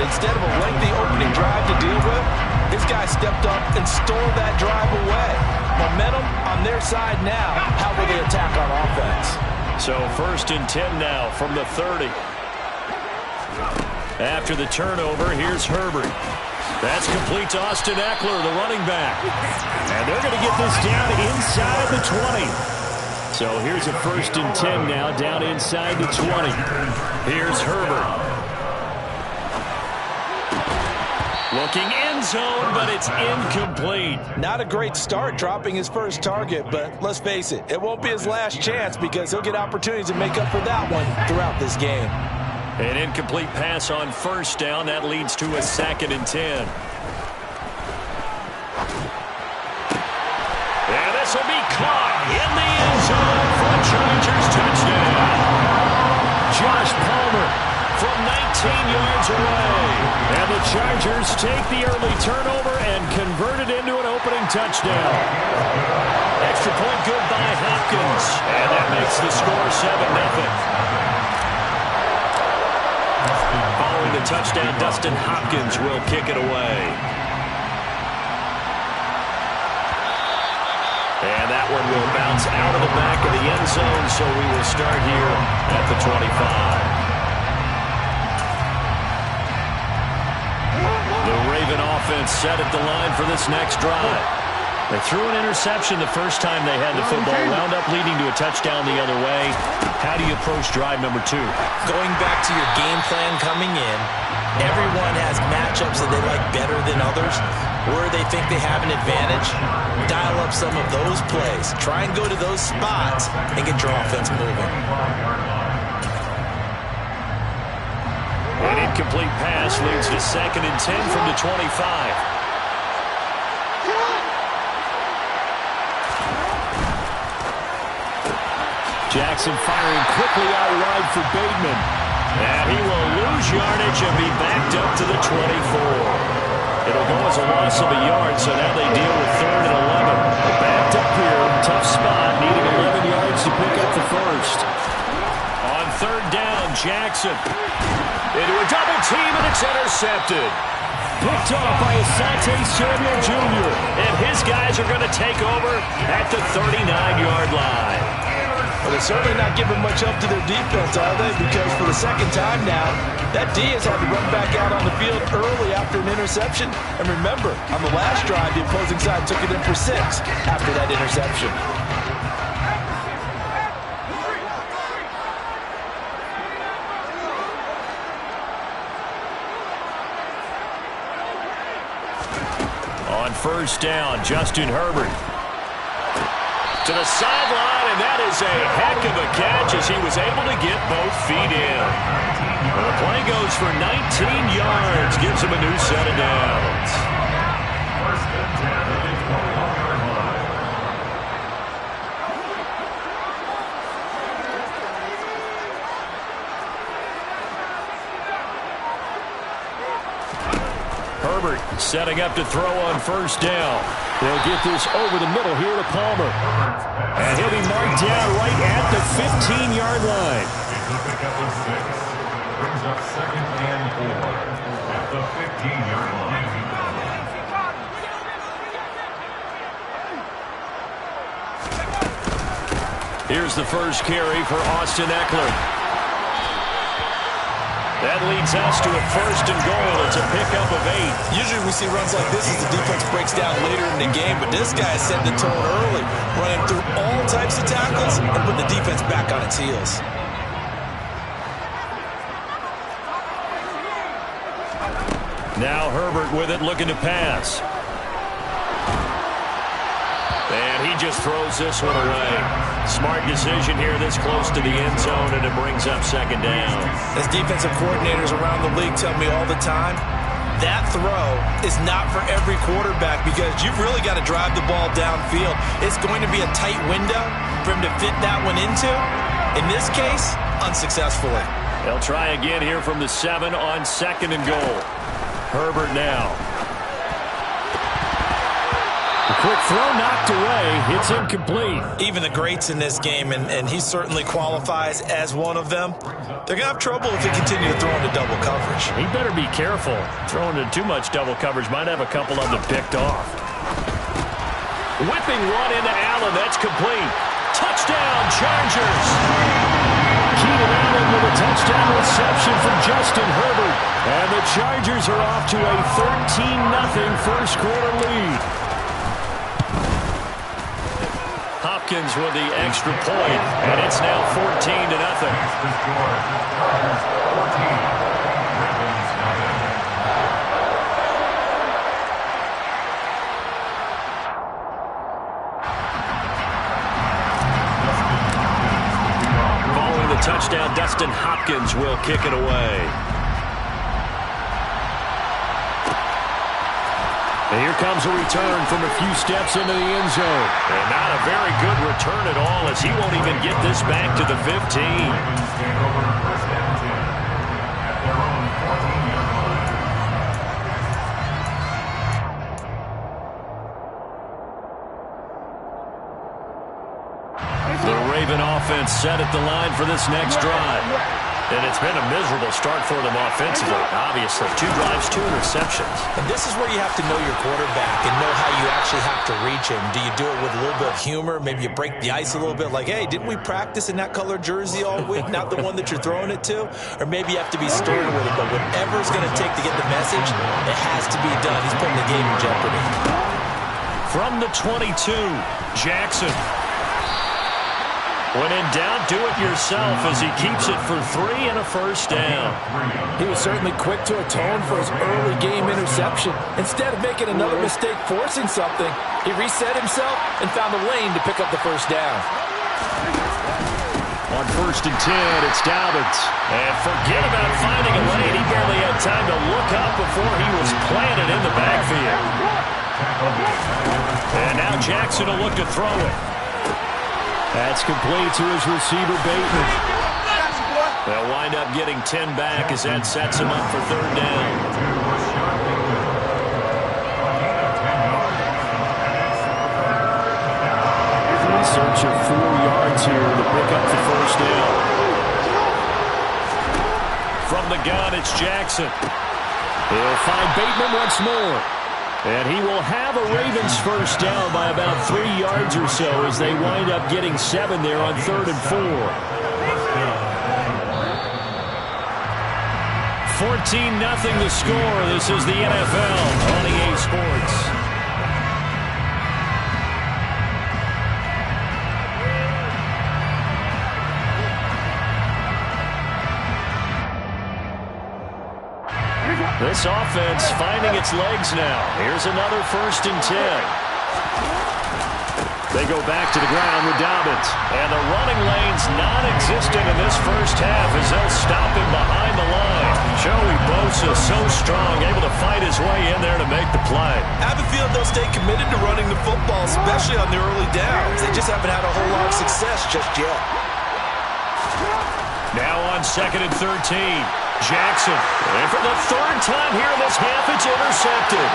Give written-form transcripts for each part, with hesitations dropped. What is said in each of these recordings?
Instead of a lengthy opening drive to deal with, this guy stepped up and stole that drive away. Momentum on their side now. How will they attack on offense? So 1st and 10 now from the 30. After the turnover, here's Herbert. That's complete to Austin Eckler, the running back. And they're going to get this down inside the 20. So here's a 1st and 10 now, down inside the 20. Here's Herbert. Looking end zone, but it's incomplete. Not a great start dropping his first target, but let's face it, it won't be his last chance because he'll get opportunities to make up for that one throughout this game. An incomplete pass on 1st down. That leads to a 2nd and 10. And this will be caught in the end zone for a Chargers touchdown. Josh Palmer from 19 yards away. And the Chargers take the early turnover and convert it into an opening touchdown. Extra point good by Hopkins. And that makes the score 7-0. Following the touchdown, Dustin Hopkins will kick it away. And that one will bounce out of the back of the end zone, so we will start here at the 25. The Raven offense set at the line for this next drive. They threw an interception the first time they had the football, wound up leading to a touchdown the other way. How do you approach drive number 2? Going back to your game plan coming in, everyone has matchups that they like better than others, where they think they have an advantage. Dial up some of those plays. Try and go to those spots and get your offense moving. An incomplete pass leads to 2nd and 10 from the 25. Jackson firing quickly out wide for Bateman. And he will lose yardage and be backed up to the 24. It'll go as a loss of a yard, so now they deal with 3rd and 11. Backed up here, tough spot, needing 11 yards to pick up the first. On 3rd down, Jackson into a double team, and it's intercepted. Picked off by Asante Samuel Jr. And his guys are going to take over at the 39-yard line. Well, they're certainly not giving much up to their defense, are they? Because for the 2nd time now, that D has had to run back out on the field early after an interception. And remember, on the last drive, the opposing side took it in for 6 after that interception. On 1st down, Justin Herbert to the sideline, and that is a heck of a catch as he was able to get both feet in. Well, the play goes for 19 yards, gives him a new set of downs. Herbert setting up to throw on 1st down. They'll get this over the middle here to Palmer. And he'll be marked down right at the 15-yard line. Brings up 2nd and 4 at the 15-yard line. Here's the first carry for Austin Eckler. That leads us to a 1st and goal. It's a pickup of 8. Usually we see runs like this as the defense breaks down later in the game, but this guy is setting the tone early, running through all types of tackles and putting the defense back on its heels. Now Herbert with it, looking to pass. And he just throws this one away. Smart decision here this close to the end zone, and it brings up 2nd down. As defensive coordinators around the league tell me all the time, that throw is not for every quarterback because you've really got to drive the ball downfield. It's going to be a tight window for him to fit that one into. In this case, unsuccessfully. They'll try again here from the 7 on 2nd and goal. Herbert now. The quick throw knocked away. It's incomplete. Even the greats in this game, and he certainly qualifies as one of them, they're going to have trouble if they continue to throw into double coverage. coverage. He better be careful. Throwing into too much double coverage might have a couple of them picked off. Whipping one into Allen. That's complete. Touchdown, Chargers. Keenan Allen with a touchdown reception from Justin Herbert. And the Chargers are off to a 13-0 first quarter lead. Hopkins with the extra point, and it's now 14-0. Touchdown, Dustin Hopkins will kick it away. And here comes a return from a few steps into the end zone. And not a very good return at all, as he won't even get this back to the 15. Offense set at the line for this next drive. And it's been a miserable start for them offensively, obviously. 2 drives, 2 interceptions. And this is where you have to know your quarterback and know how you actually have to reach him. Do you do it with a little bit of humor? Maybe you break the ice a little bit, like, hey, didn't we practice in that color jersey all week, not the one that you're throwing it to? Or maybe you have to be stern with it, but whatever it's going to take to get the message, it has to be done. He's putting the game in jeopardy. From the 22, Jackson. When in doubt, do it yourself as he keeps it for 3 and a first down. He was certainly quick to atone for his early game interception. Instead of making another mistake forcing something, he reset himself and found a lane to pick up the first down. On 1st and 10, it's Dobbins. And forget about finding a lane. He barely had time to look up before he was planted in the backfield. And now Jackson will look to throw it. That's complete to his receiver, Bateman. They'll wind up getting 10 back as that sets him up for 3rd down. In search of 4 yards here to pick up the first down. From the gun, it's Jackson. He'll find Bateman once more. And he will have a Ravens first down by about 3 yards or so as they wind up getting 7 there on 3rd and 4. 14-0 the score. This is the NFL on EA Sports. This offense finding its legs now. Here's another 1st and 10. They go back to the ground with Dobbins. And the running lane's non-existent in this first half as they'll stop him behind the line. Joey Bosa so strong, able to fight his way in there to make the play. I have a feeling they'll stay committed to running the football, especially on the early downs. They just haven't had a whole lot of success just yet. Now on 2nd and 13. Jackson, and for the 3rd time here in this half, it's intercepted.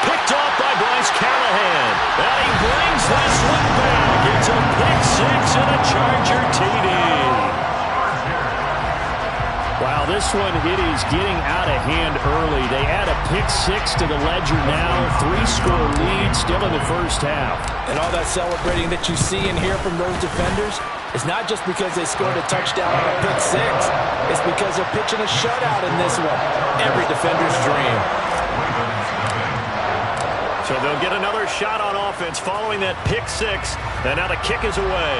Picked off by Bryce Callahan. And he brings this one back. It's a pick 6 and a Charger TD. Wow, this one, it is getting out of hand early. They add a pick 6 to the ledger now. 3-score lead still in the first half. And all that celebrating that you see and hear from those defenders, it's not just because they scored a touchdown on a pick 6. It's because they're pitching a shutout in this one. Every defender's dream. So they'll get another shot on offense following that pick 6. And now the kick is away.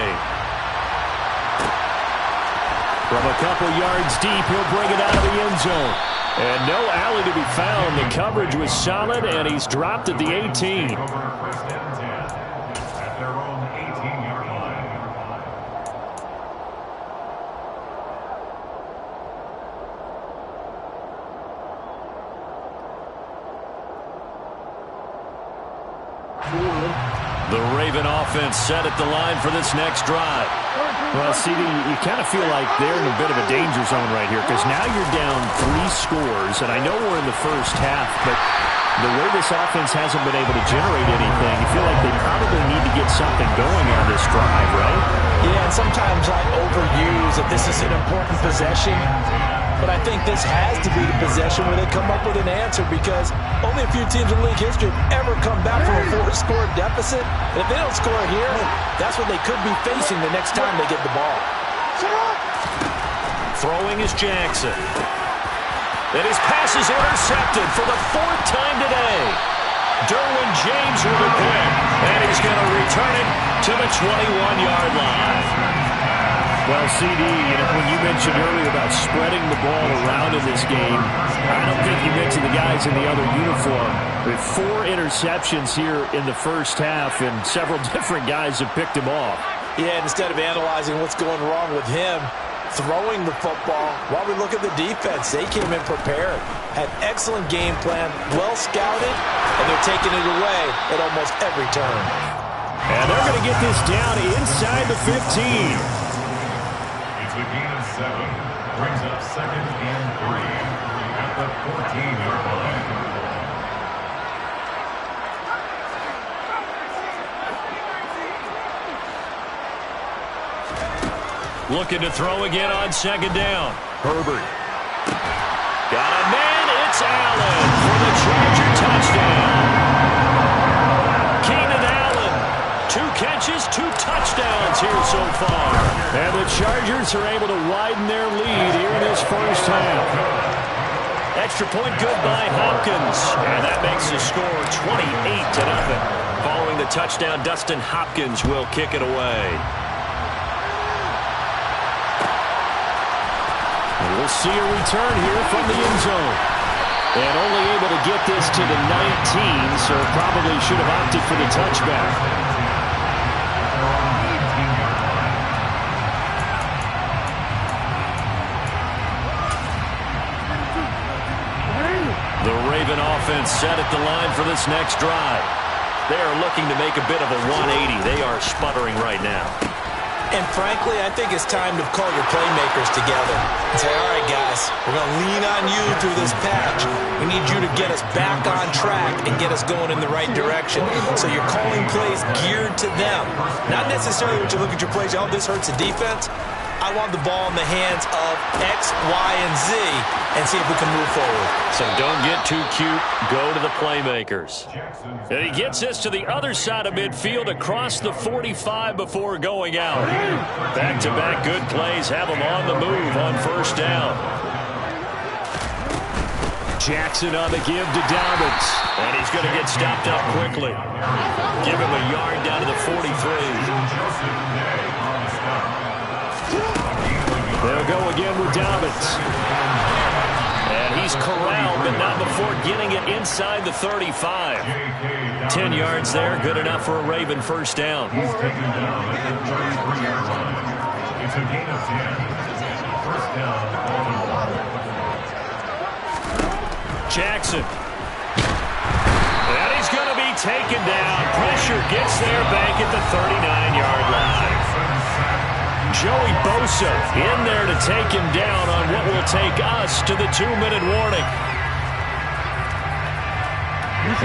From a couple yards deep, he'll bring it out of the end zone. And no alley to be found. The coverage was solid, and he's dropped at the 18. The Raven offense set at the line for this next drive. Well, CD, you kind of feel like they're in a bit of a danger zone right here because now you're down 3 scores, and I know we're in the first half, but the way this offense hasn't been able to generate anything, you feel like they probably need to get something going on this drive, right? Yeah, and sometimes I overuse that this is an important possession. but I think this has to be the possession where they come up with an answer, because only a few teams in league history have ever come back from a 4-score deficit. And if they don't score here, that's what they could be facing the next time they get the ball. Throwing is Jackson. And his pass is intercepted for the 4th time today. Derwin James with a pick, and he's going to return it to the 21-yard line. Well, CD, when you mentioned earlier about spreading the ball around in this game, I don't think you mentioned the guys in the other uniform. With 4 interceptions here in the first half, and several different guys have picked him off. Yeah, instead of analyzing what's going wrong with him, throwing the football, while we look at the defense, they came in prepared, had excellent game plan, well scouted, and they're taking it away at almost every turn. And they're going to get this down inside the 15. It's a gain of 7. Brings up 2nd and 3 at the 14-yard line. Looking to throw again on 2nd down. Herbert. Got a man. It's Allen for the Charger touchdown. Keenan Allen. 2 catches, 2 touchdowns here so far. And the Chargers are able to widen their lead here in this first half. Extra point good by Hopkins. And that makes the score 28-0. Following the touchdown, Dustin Hopkins will kick it away. We'll see a return here from the end zone. And only able to get this to the 19, so probably should have opted for the touchback. The Raven offense set at the line for this next drive. They are looking to make a bit of a 180. They are sputtering right now. And frankly, I think it's time to call your playmakers together and say, all right, guys, we're going to lean on you through this patch. We need you to get us back on track and get us going in the right direction. So you're calling plays geared to them. Not necessarily when you look at your plays, oh, this hurts the defense. I want the ball in the hands of X, Y, and Z and see if we can move forward. So don't get too cute. Go to the playmakers. And he gets this to the other side of midfield across the 45 before going out. Back-to-back good plays have him on the move on 1st down. Jackson on the give to Dobbins. And he's going to get stopped up quickly. Give him a yard down to the 43. They'll go again with Dobbins. And he's corralled, but not before getting it inside the 35. 10 yards there, good enough for a Raven 1st down. He's taken down at the 33-yard line. It's a gain of 10. 1st down, Baltimore. Jackson. And he's going to be taken down. Pressure gets there back at the 39-yard line. Joey Bosa in there to take him down on what will take us to the 2-minute warning.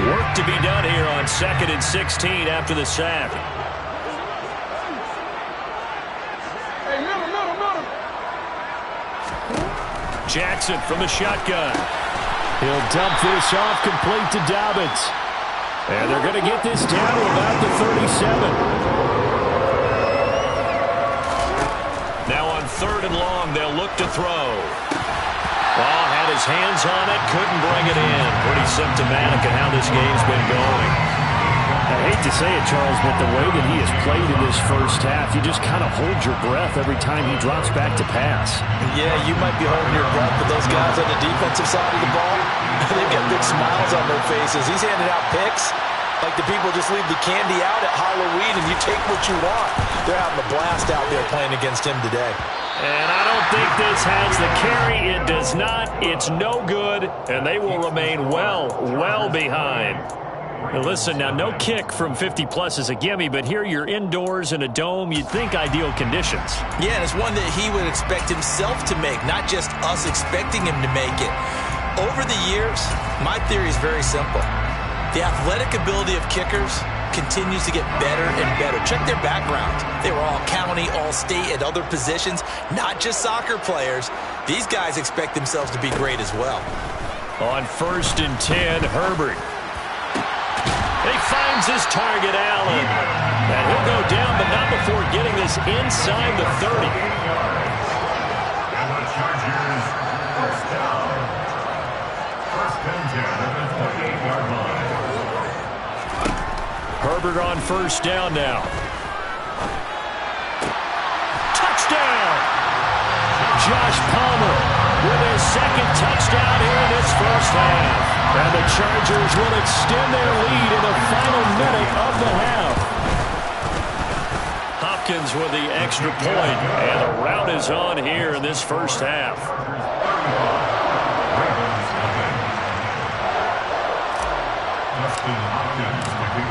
Work to be done here on 2nd and 16 after the sack. Jackson from the shotgun. He'll dump this off complete to Dobbins. And they're going to get this down to about the 37. Now on 3rd and long, they'll look to throw. Oh, had his hands on it, couldn't bring it in. Pretty symptomatic of how this game's been going. I hate to say it, Charles, but the way that he has played in this first half, you just kind of hold your breath every time he drops back to pass. Yeah, you might be holding your breath, but those guys on the defensive side of the ball, they've got big smiles on their faces. He's handing out picks like the people just leave the candy out at Halloween and you take what you want. They're having a blast out there playing against him today. And I don't think this has the carry. It does not. It's no good, and they will remain well behind. Now listen, now no kick from 50-plus is a gimme, but here you're indoors in a dome. You'd think ideal conditions. Yeah, and it's one that he would expect himself to make, not just us expecting him to make it. Over the years, my theory is very simple. The athletic ability of kickers continues to get better and better. Check their backgrounds. They were all county, all state, at other positions, not just soccer players. These guys expect themselves to be great as well. On 1st and 10, Herbert. He finds his target, Allen. And he'll go down, but not before getting this inside the 30. And the Chargers, first down. First and 10 at the 28-yard line. Herbert on 1st down now. Touchdown! Josh Palmer with his 2nd touchdown here in this first half. And the Chargers will extend their lead in the final minute of the half. Hopkins with the extra point, and the rout is on here in this first half.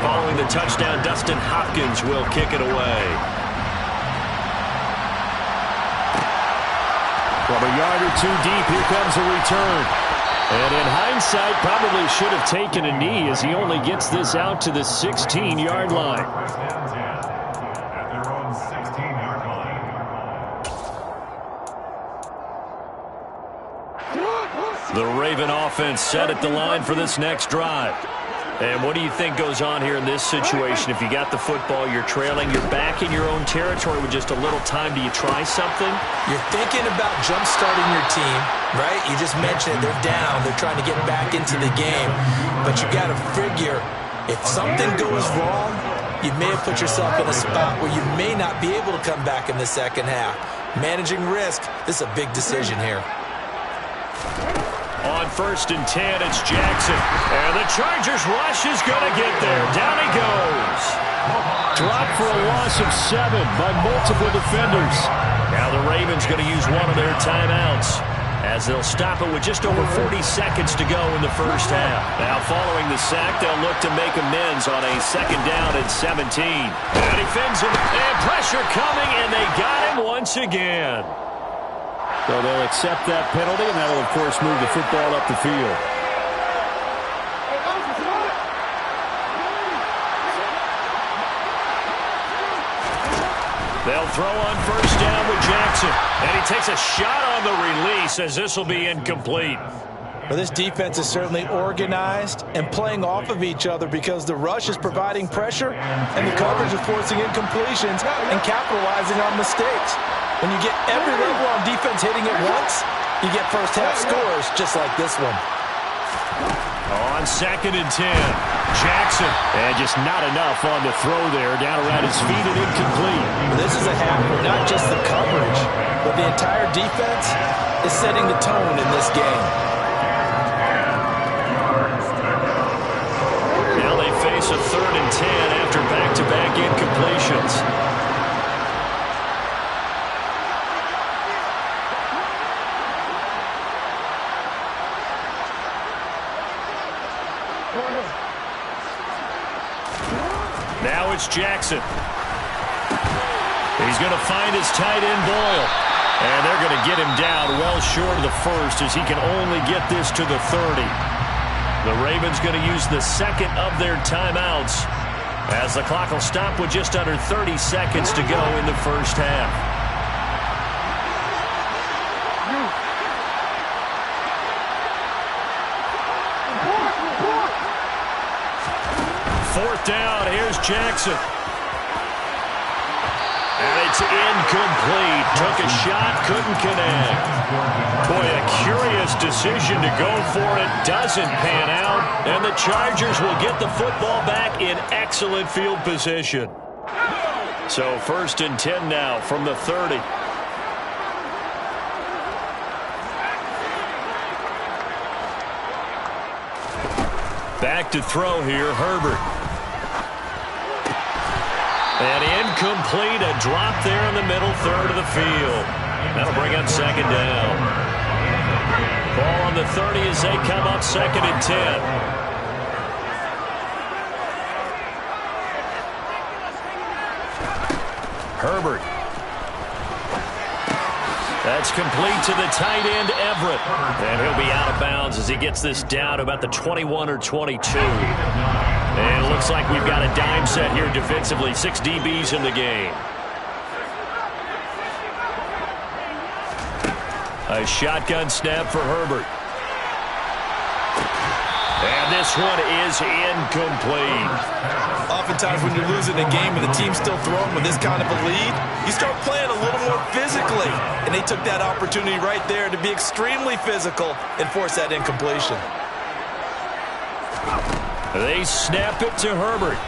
Following the touchdown, Dustin Hopkins will kick it away. From a yard or two deep, here comes a return. And in hindsight, probably should have taken a knee as he only gets this out to the 16-yard line. First and 10 at their own 16-yard line. The Raven offense set at the line for this next drive. And what do you think goes on here in this situation? If you got the football, you're trailing, you're back in your own territory with just a little time. Do you try something? You're thinking about jump-starting your team, right? You just mentioned it. They're down. They're trying to get back into the game. But you got to figure, if something goes wrong, you may have put yourself in a spot where you may not be able to come back in the second half. Managing risk, this is a big decision here. On 1st and 10, it's Jackson. And the Chargers rush is going to get there. Down he goes. Dropped for a loss of 7 by multiple defenders. Now the Ravens going to use one of their timeouts as they'll stop it with just over 40 seconds to go in the first half. Now following the sack, they'll look to make amends on a 2nd down and 17. And he fins him. And pressure coming, and they got him once again. So they'll accept that penalty, and that'll, of course, move the football up the field. They'll throw on 1st down with Jackson. And he takes a shot on the release as this will be incomplete. Well, this defense is certainly organized and playing off of each other because the rush is providing pressure and the coverage is forcing incompletions and capitalizing on mistakes. When you get every level on defense hitting it once, you get first-half scores just like this one. On 2nd and 10, Jackson. And just not enough on the throw there. Down around his feet and incomplete. Well, this is a half where not just the coverage, but the entire defense is setting the tone in this game. Now they face a 3rd and 10 after back-to-back incompletions. Now it's Jackson. He's going to find his tight end, Boyle. And they're going to get him down well short of the 1st as he can only get this to the 30. The Ravens going to use the 2nd of their timeouts as the clock will stop with just under 30 seconds to go in the first half. Fourth down, here's Jackson. And it's incomplete. Took a shot, couldn't connect. Boy, a curious decision to go for it. Doesn't pan out. And the Chargers will get the football back in excellent field position. So 1st and 10 now from the 30. Back to throw here, Herbert. And incomplete, a drop there in the middle third of the field. That'll bring up 2nd down. Ball on the 30 as they come up 2nd and 10. Herbert. That's complete to the tight end, Everett. And he'll be out of bounds as he gets this down about the 21 or 22. And it looks like we've got a dime set here defensively. 6 DBs in the game. A shotgun snap for Herbert. And this one is incomplete. Oftentimes when you're losing a game and the team's still throwing with this kind of a lead, you start playing a little more physically. And they took that opportunity right there to be extremely physical and force that incompletion. They snap it to Herbert.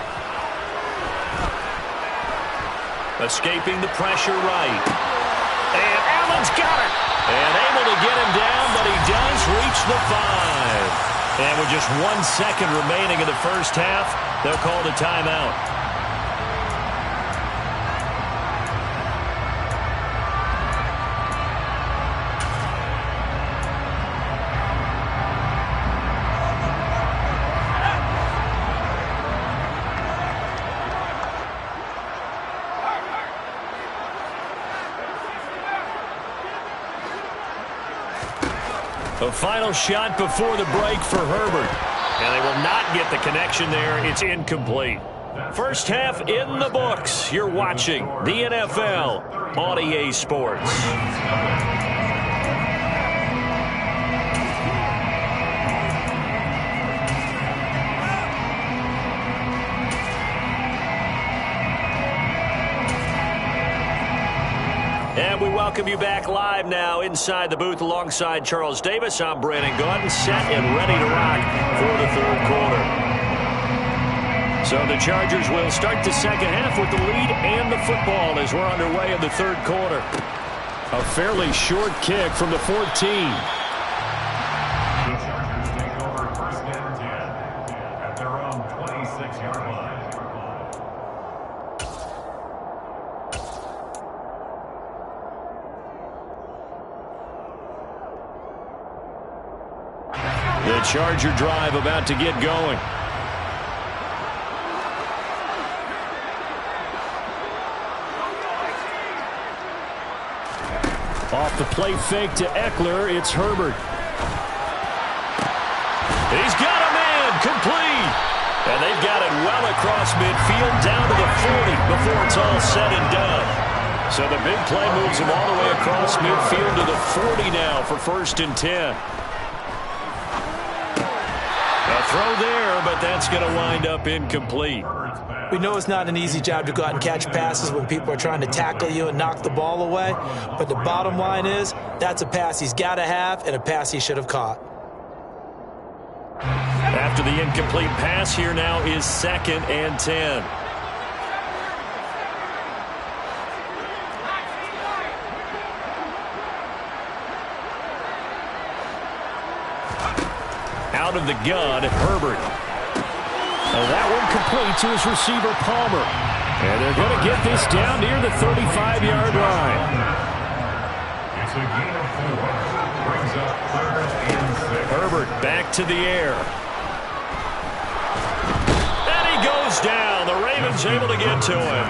Escaping the pressure right. And Allen's got it. And able to get him down, but he does reach the 5. And with just 1 second remaining in the first half, they'll call the timeout. The final shot before the break for Herbert. And they will not get the connection there. It's incomplete. First half in the books. You're watching the NFL on EA Sports. And we welcome you back live now inside the booth alongside Charles Davis. I'm Brandon Gaudin, set and ready to rock for the third quarter. So the Chargers will start the second half with the lead and the football as we're underway in the third quarter. A fairly short kick from the 14. The Chargers take over first and 10 at their own 26-yard line. The Charger drive about to get going. Off the play fake to Eckler, it's Herbert. He's got a man, complete. And they've got it well across midfield down to the 40 before it's all said and done. So the big play moves him all the way across midfield to the 40 now for first and 10. A throw there, but that's going to wind up incomplete. We know it's not an easy job to go out and catch passes when people are trying to tackle you and knock the ball away. But the bottom line is, that's a pass he's got to have and a pass he should have caught. After the incomplete pass, here now is second and 10. Out of the gun, Herbert. And that one complete to his receiver, Palmer. And they're going to get this down near the 35-yard line. It's a gain of 4. Brings up third and 6. Herbert back to the air. And he goes down. The Ravens able to get to him.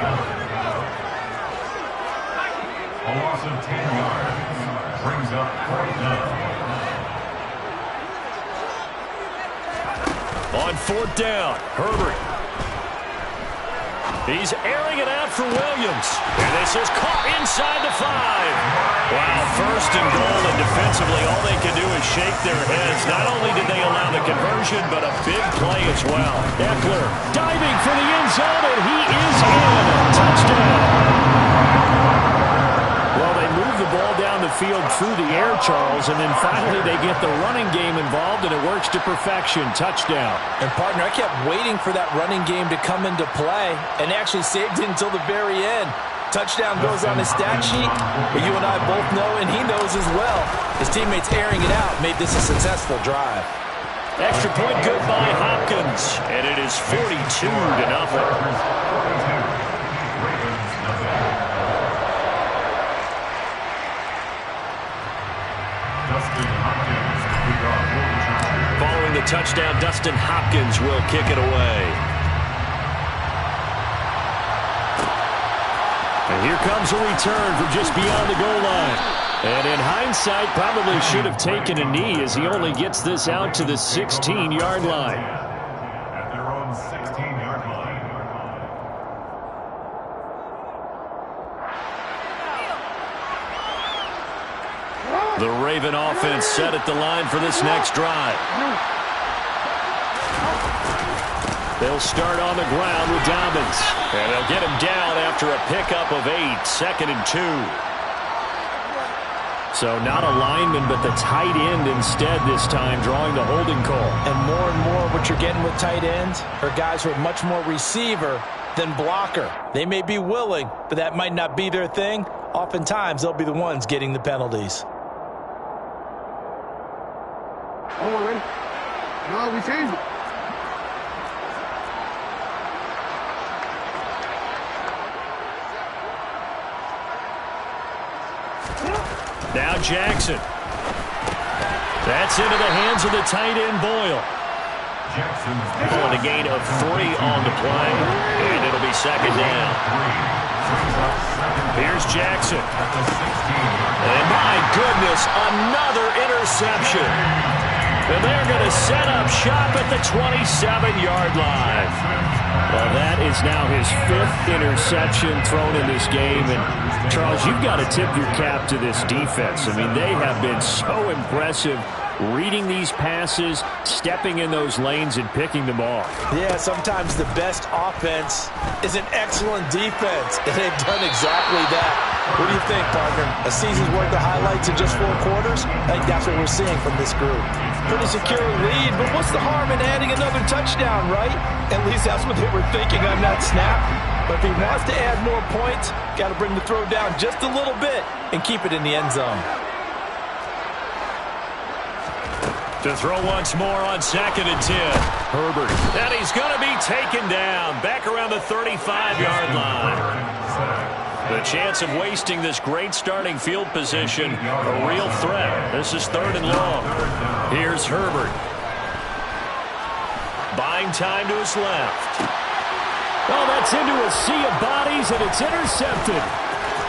A loss of 10 yards. Brings up fourth down. On fourth down, Herbert. He's airing it out for Williams. And this is caught inside the 5. Wow, first and goal, and defensively all they can do is shake their heads. Not only did they allow the conversion, but a big play as well. Eckler diving for the end zone, and he is in. Touchdown. Well, they move the ball down the field through the air, Charles, and then finally they get the running game involved, and it works to perfection. Touchdown. And, partner, I kept waiting for that running game to come into play and actually saved it until the very end. Touchdown goes on his stat sheet, but you and I both know, and he knows as well, his teammates airing it out made this a successful drive. Extra point good by Hopkins, and it is 42-0. Following the touchdown, Dustin Hopkins will kick it away. And here comes a return from just beyond the goal line. And in hindsight, probably should have taken a knee as he only gets this out to the 16-yard line. At their own 16-yard line. The Raven offense set at the line for this next drive. They'll start on the ground with Dobbins. And they'll get him down after a pickup of 8, 2nd and 2. So not a lineman, but the tight end instead this time, drawing the holding call. And more what you're getting with tight ends are guys who are much more receiver than blocker. They may be willing, but that might not be their thing. Oftentimes, they'll be the ones getting the penalties. Oh, ready? No, we changed it. Now Jackson. That's into the hands of the tight end Boyle. On a gain of 3 on the play. And it'll be 2nd down. Here's Jackson. And my goodness, another interception. And they're going to set up shop at the 27-yard line. Well, that is now his 5th interception thrown in this game. And, Charles, you've got to tip your cap to this defense. I mean, they have been so impressive reading these passes, stepping in those lanes, and picking them off. Yeah, sometimes the best offense is an excellent defense, and they've done exactly that. What do you think, partner? A season's worth of highlights in just 4 quarters? I think that's what we're seeing from this group. Pretty secure lead, but what's the harm in adding another touchdown, right? At least that's what they were thinking on that snap. But if he wants to add more points, got to bring the throw down just a little bit and keep it in the end zone. To throw once more on 2nd and 10. Herbert. And he's going to be taken down back around the 35-yard line. The chance of wasting this great starting field position, a real threat. This is 3rd and long. Here's Herbert. Buying time to his left. Oh, that's into a sea of bodies, and it's intercepted.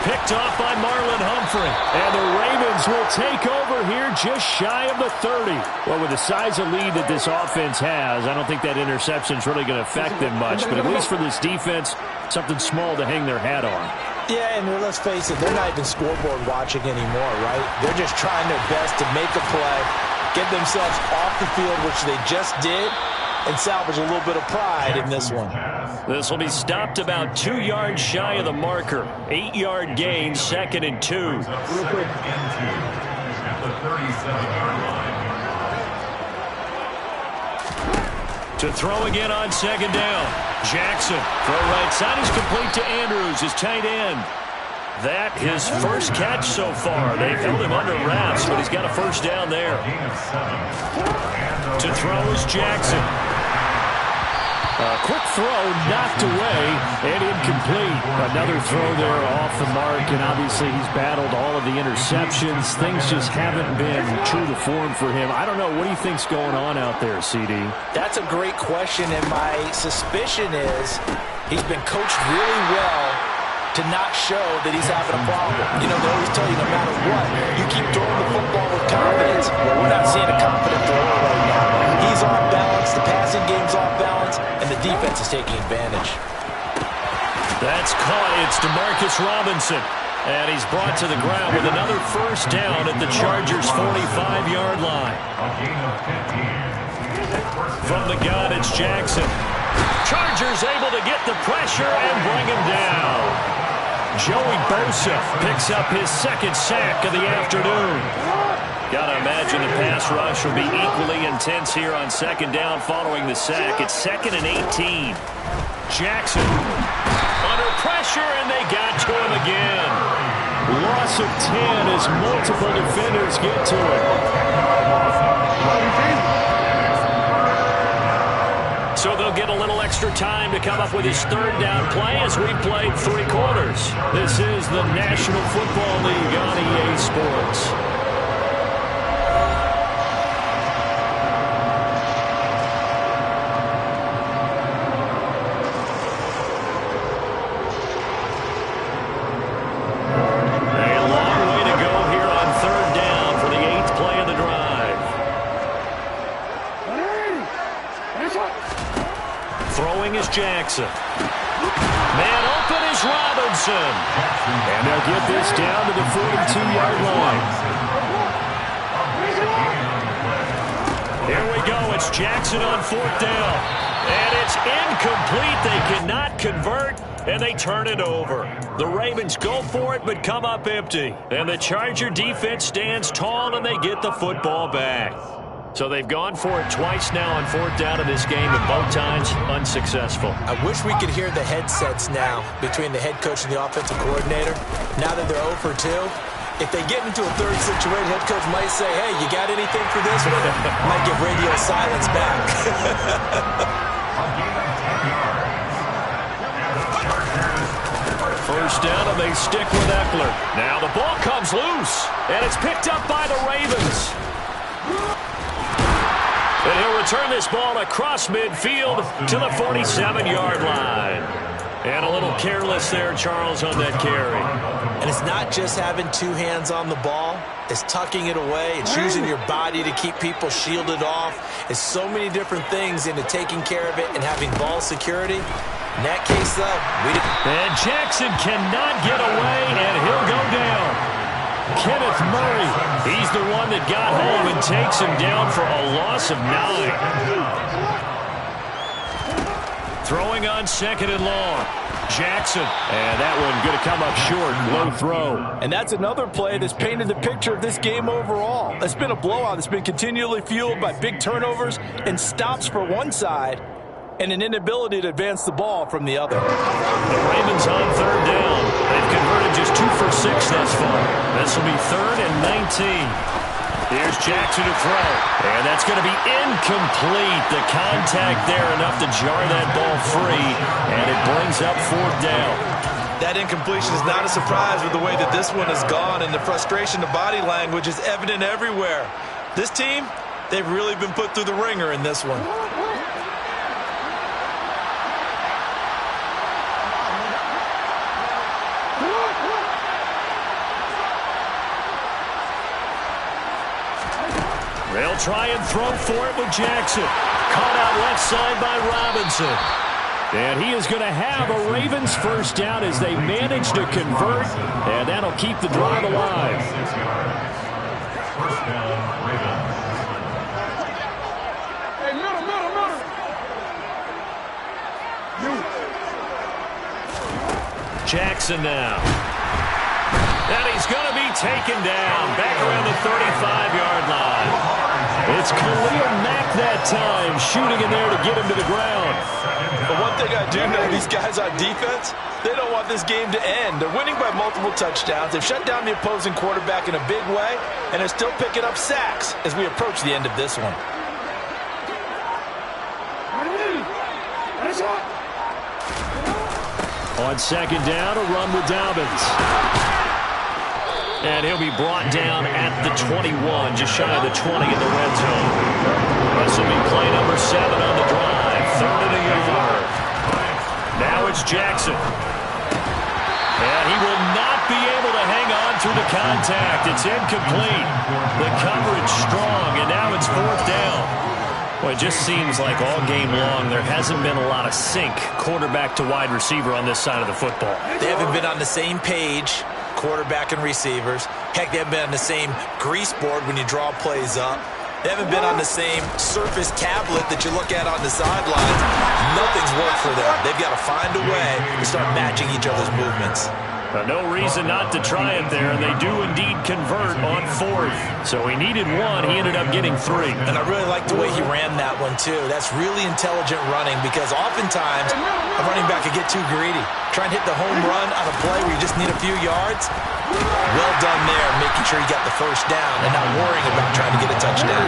Picked off by Marlon Humphrey. And the Ravens will take over here just shy of the 30. Well, with the size of lead that this offense has, I don't think that interception is really going to affect them much. But at least for this defense, something small to hang their hat on. Yeah, and let's face it, they're not even scoreboard watching anymore, right? They're just trying their best to make a play, get themselves off the field, which they just did, and salvage a little bit of pride in this one. This will be stopped about 2 yards shy of the marker. 8-yard gain, 2nd and 2. Real quick. At the 37-yard line. To throw again on 2nd down. Jackson. Throw right side is complete to Andrews, his tight end. That his first catch so far. They've held him under wraps, but he's got a first down there. To throw is Jackson. A quick throw knocked away and incomplete. Another throw there off the mark, and obviously he's battled all of the interceptions. Things just haven't been true to form for him. I don't know. What do you think's going on out there, CD? That's a great question, and my suspicion is he's been coached really well to not show that he's having a problem. You know, they always tell you no matter what, you keep throwing the football with confidence. Well, we're not seeing a confident thrower right now. He's off balance, the passing game's off balance, and the defense is taking advantage. That's caught. It's DeMarcus Robinson. And he's brought to the ground with another first down at the Chargers' 45-yard line. From the gun, it's Jackson. Chargers able to get the pressure and bring him down. Joey Bosa picks up his 2nd sack of the afternoon. Gotta imagine the pass rush will be equally intense here on 2nd down following the sack. It's 2nd and 18. Jackson under pressure, and they got to him again. Loss of 10 as multiple defenders get to it. So they'll get a little extra time to come up with his 3rd down play as we played 3 quarters. This is the National Football League on EA Sports. Throwing is Jackson. Man open is Robinson. And they'll get this down to the 42-yard line. Here we go. It's Jackson on 4th down. And it's incomplete. They cannot convert, and they turn it over. The Ravens go for it, but come up empty. And the Charger defense stands tall, and they get the football back. So they've gone for it twice now on 4th down in this game, and both times unsuccessful. I wish we could hear the headsets now between the head coach and the offensive coordinator. Now that they're 0 for 2, if they get into a third situation, head coach might say, hey, you got anything for this one? Might give radio silence back. First down, and they stick with Eckler. Now the ball comes loose, and it's picked up by the Ravens. And he'll return this ball across midfield to the 47-yard line. And a little careless there, Charles, on that carry. And it's not just having 2 hands on the ball. It's tucking it away. It's using your body to keep people shielded off. It's so many different things into taking care of it and having ball security. In that case, though, and Jackson cannot get away, and he'll go down. Kenneth Murray, he's the one that got home and takes him down for a loss of 9. Throwing on 2nd and long. Jackson. And that one going to come up short. Low throw. And that's another play that's painted the picture of this game overall. It's been a blowout that's been continually fueled by big turnovers and stops for one side and an inability to advance the ball from the other. The Ravens on 3rd down. They've converted just 2 for 6 thus far. This will be 3rd and 19. Here's Jackson to throw. And that's going to be incomplete. The contact there enough to jar that ball free. And it brings up 4th down. that incompletion is not a surprise with the way that this one has gone, and the frustration, the body language is evident everywhere. This team, they've really been put through the ringer in this one. They'll try and throw for it with Jackson. Caught out left side by Robinson. And he is going to have a Ravens first down as they manage to convert, and that'll keep the drive alive. First down, Ravens. Hey, middle. Jackson now. And he's going to be taken down back around the 35-yard line. It's Khalil Mack that time, shooting in there to get him to the ground. But one thing I do know, these guys on defense, they don't want this game to end. They're winning by multiple touchdowns. They've shut down the opposing quarterback in a big way, and they're still picking up sacks as we approach the end of this one. On second down, a run with Dobbins. And he'll be brought down at the 21, just shy of the 20 in the red zone. This will be play number 7 on the drive. 3rd and a yard. Now it's Jackson. And he will not be able to hang on through the contact. It's incomplete. The coverage strong, and now it's 4th down. Well, it just seems like all game long there hasn't been a lot of sync quarterback to wide receiver on this side of the football. They haven't been on the same page, quarterback and receivers. Heck, they haven't been on the same grease board when you draw plays up. They haven't been on the same surface tablet that you look at on the sidelines. Nothing's worked for them. They've got to find a way to start matching each other's movements. No reason not to try it there, and they do indeed convert on 4th. So he needed 1. He ended up getting 3. And I really like the way he ran that one, too. That's really intelligent running because oftentimes a running back could get too greedy. Try and hit the home run on a play where you just need a few yards. Well done there, making sure you got the first down and not worrying about trying to get a touchdown.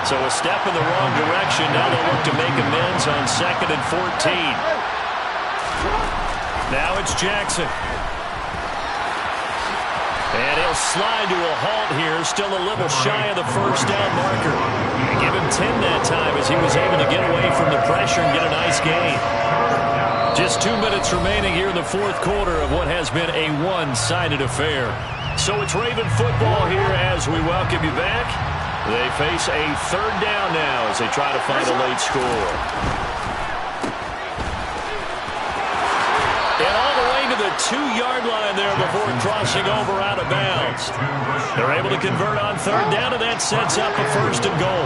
So a step in the wrong direction. Now they'll look to make amends on 2nd and 14. Now it's Jackson. And he'll slide to a halt here, still a little shy of the first down marker. Give him 10 that time as he was able to get away from the pressure and get a nice gain. Just 2 minutes remaining here in the 4th quarter of what has been a one-sided affair. So it's Raven football here as we welcome you back. They face a third down now as they try to find a late score. And all the way to the 2-yard line there before crossing over out of bounds. They're able to convert on third down, and that sets up a first and goal.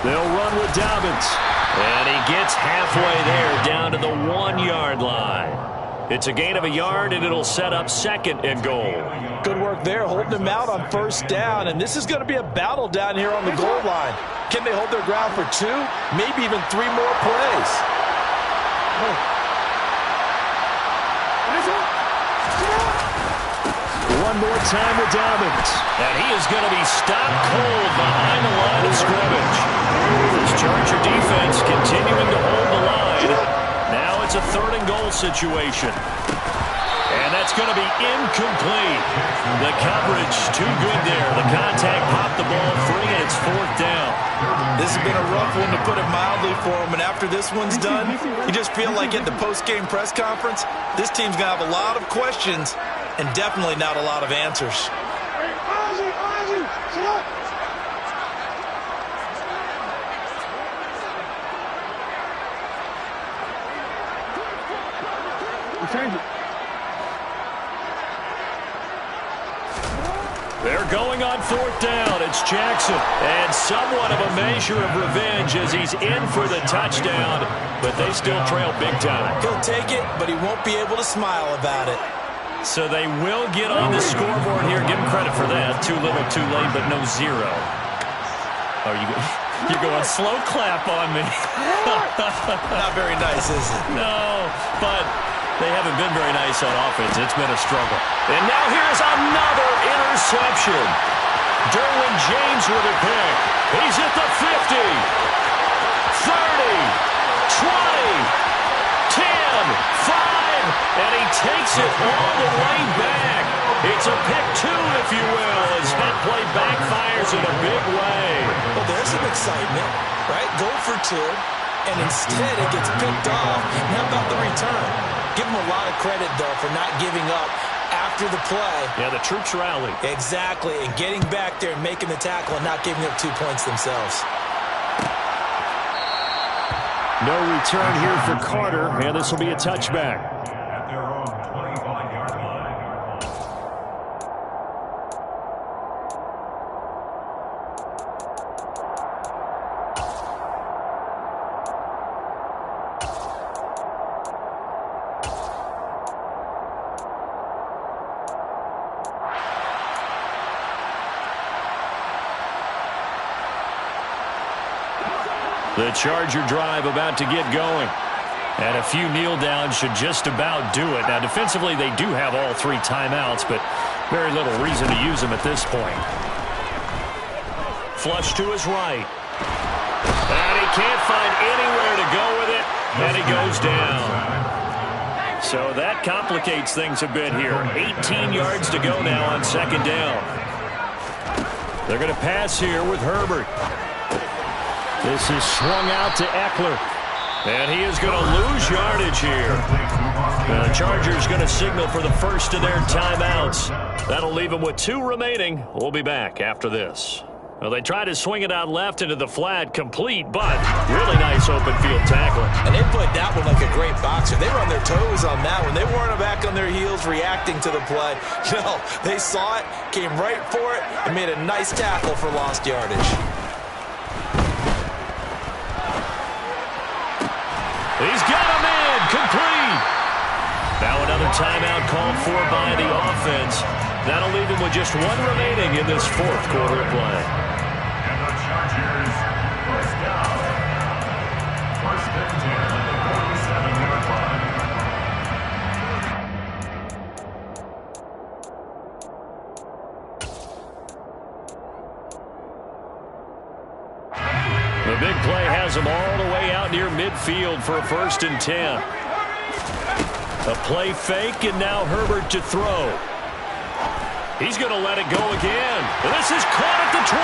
They'll run with Dobbins. And he gets halfway there down to the 1-yard line. It's a gain of a yard, and it'll set up second and goal. Good work there, holding them out on first down. And this is going to be a battle down here on the goal line. Can they hold their ground for 2, maybe even 3 more plays? One more time with Dobbins. And he is going to be stopped cold behind the line of scrimmage. This Charger defense continuing to hold the line. Now it's a third and goal situation. And that's going to be incomplete. The coverage too good there. The contact popped the ball free, and it's fourth down. This has been a rough one, to put it mildly, for him. And after this one's done, you just feel like at the post-game press conference, this team's going to have a lot of questions and definitely not a lot of answers. They're going on fourth down. It's Jackson. And somewhat of a measure of revenge as he's in for the touchdown, but they still trail big time. He'll take it, but he won't be able to smile about it. So they will get on the scoreboard here. Give him credit for that. Too little, too late, but no 0. Oh, you're going slow clap on me. Not very nice, is it? No, but they haven't been very nice on offense. It's been a struggle. And now here's another interception. Derwin James with a pick. He's at the 50, 30, 20, 10, 5. And he takes it all the way back. It's a pick 2, if you will, as that play backfires in a big way. Well, there's some excitement, right? Go for 2, and instead it gets picked off. How about the return? Give him a lot of credit, though, for not giving up after the play. Yeah, the troops rallied. Exactly, and getting back there and making the tackle and not giving up 2 points themselves. No return here for Carter, and this will be a touchback. At their own 25-yard line. The Charger drive about to get going. And a few kneel downs should just about do it. Now, defensively, they do have all 3 timeouts, but very little reason to use them at this point. Flush to his right. And he can't find anywhere to go with it, and he goes down. So that complicates things a bit here. 18 yards to go now on second down. They're going to pass here with Herbert. This is swung out to Eckler. And he is going to lose yardage here. The Chargers going to signal for the first of their timeouts. That'll leave them with 2 remaining. We'll be back after this. Well, they tried to swing it out left into the flat, complete, but really nice open field tackling. And they played that one like a great boxer. They were on their toes on that one. They weren't back on their heels reacting to the play. No, they saw it, came right for it, and made a nice tackle for lost yardage. He's got a man, complete. Now another timeout called for by the offense. That'll leave him with just 1 remaining in this 4th quarter of play. And the Chargers, first down. First and 10 at the 47-yard line. The big play has him all the way out near midfield for a first and 10. A play fake, and now Herbert to throw. He's going to let it go again. And this is caught at the 20.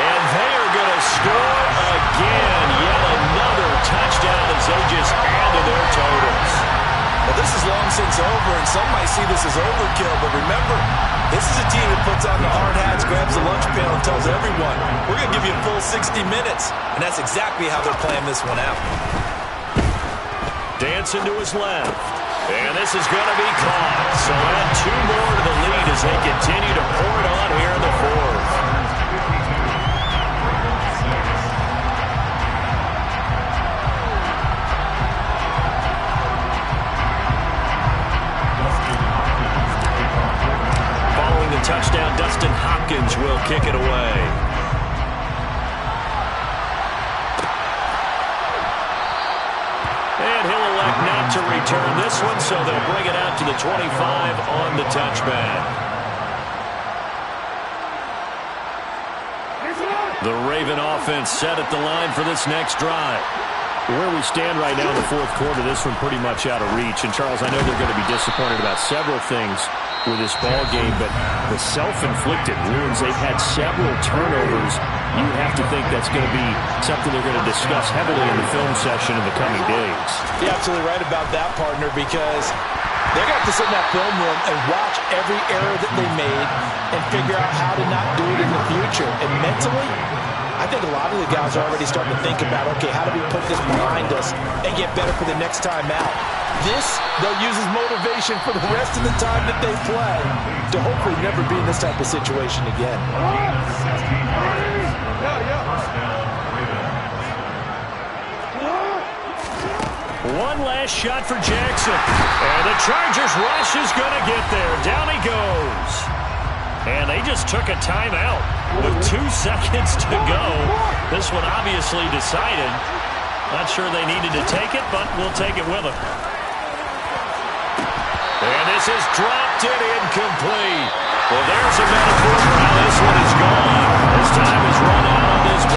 And they are going to score again. Yet another touchdown as they just add to their totals. Well, this is long since over, and some might see this as overkill, but remember, this is a team that puts on the hard hats, grabs the lunch pail, and tells everyone, we're going to give you a full 60 minutes. And that's exactly how they're playing this one out. Dancing to his left. And this is going to be caught. So add 2 more to the lead as they continue to pour it on here in the fourth. Following the touchdown, Dustin Hopkins will kick it away. And he'll elect not to return this one, so they'll bring it out to the 25 on the touchback. The Raven offense set at the line for this next drive. Where we stand right now in the fourth quarter, this one pretty much out of reach. And, Charles, I know they're going to be disappointed about several things with this ball game, but the self-inflicted wounds, they've had several turnovers. You have to think that's going to be something they're going to discuss heavily in the film session in the coming days. You're absolutely right about that, partner, because they're going to have to sit in that film room and watch every error that they made and figure out how to not do it in the future. And mentally, I think a lot of the guys are already starting to think about, okay, how do we put this behind us and get better for the next time out? This, they'll use as motivation for the rest of the time that they play to hopefully never be in this type of situation again. One last shot for Jackson. And the Chargers rush is going to get there. Down he goes. And they just took a timeout with 2 seconds to go. This one obviously decided. Not sure they needed to take it, but we'll take it with them. And this is dropped and incomplete. Well, there's a metaphor for how this one is gone. This time is run out.